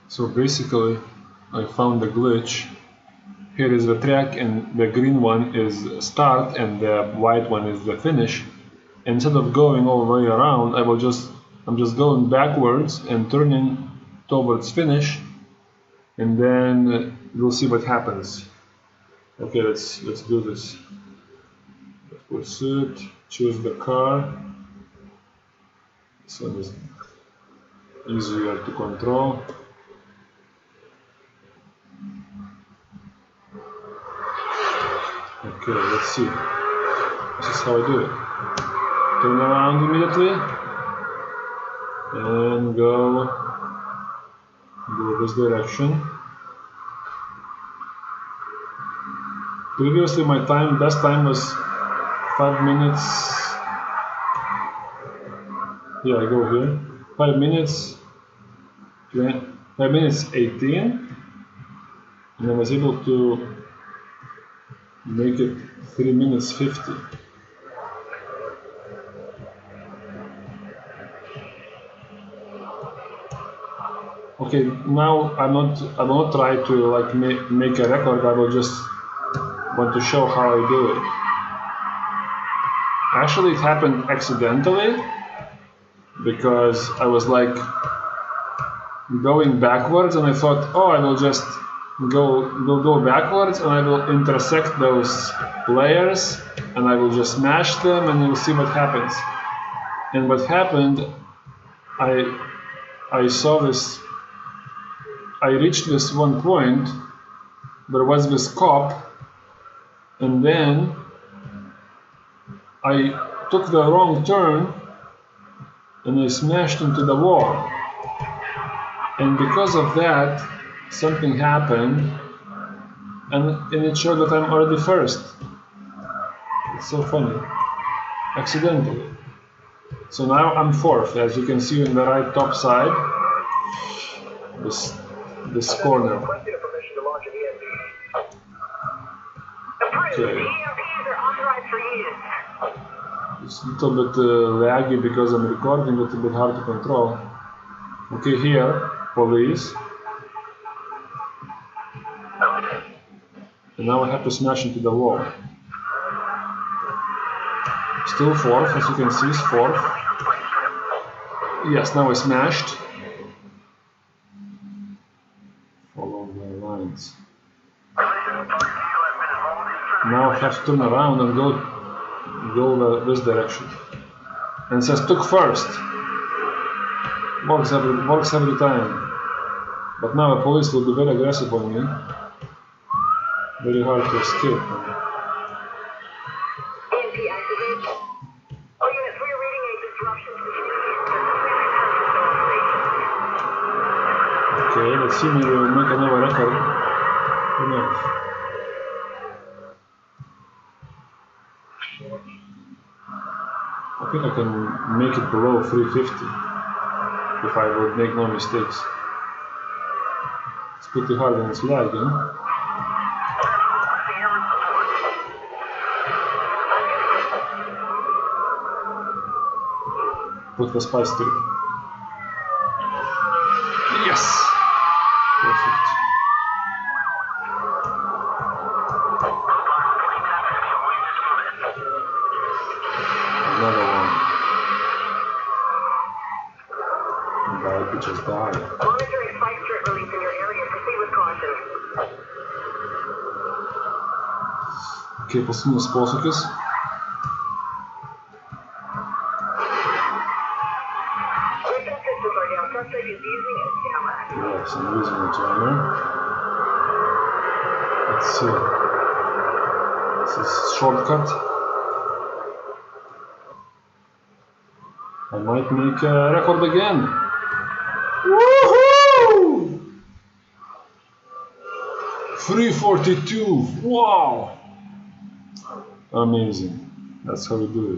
So basically, I found the glitch. Here is the track, and the green one is start, and the white one is the finish. Instead of going all the way around, I'm just going backwards and turning towards finish, and then we'll see what happens. Okay, let's do this. Let's pursuit. Choose the car. This one is easier to control. Okay, let's see. This is how I do it. Turn around immediately and go this direction. Previously, my best time was 5 minutes. Yeah, I go here. 5 minutes 18, and I was able to make it 3 minutes 50. Okay, now I will not try to like make a record. I will just want to show how I do it. Actually, it happened accidentally because I was like going backwards, and I thought, oh, I will just go backwards, and I will intersect those layers, and I will just smash them, and you'll see what happens. And what happened, I saw this. I reached this one point. There was this cop, and then I took the wrong turn, and I smashed into the wall. And because of that, something happened, and it showed that I'm already first. It's so funny. Accidentally. So now I'm fourth, as you can see in the right top side. This corner. Okay. It's a little bit laggy because I'm recording, a little bit hard to control. Okay, here, police. And now I have to smash into the wall. Still fourth, as you can see, is fourth. Yes, now I smashed. Follow the lines. Now I have to turn around and go this direction. And it says took first. Works every time. But now the police will be very aggressive on me. Very hard to escape. Okay, let's see, maybe we'll make another record. Who knows? I think I can make it below 350 if I would make no mistakes. It's pretty hard and it's lagging. Put the spice to it. Yes! Perfect. Another one. Bad bitches die. Monitoring spike strip release in your area. Proceed with caution. Okay, posunius posūkis. Yes, I'm using a jammer. Let's see. This is shortcut. I might make a record again. Woohoo! 342. Wow! Amazing. That's how we do it.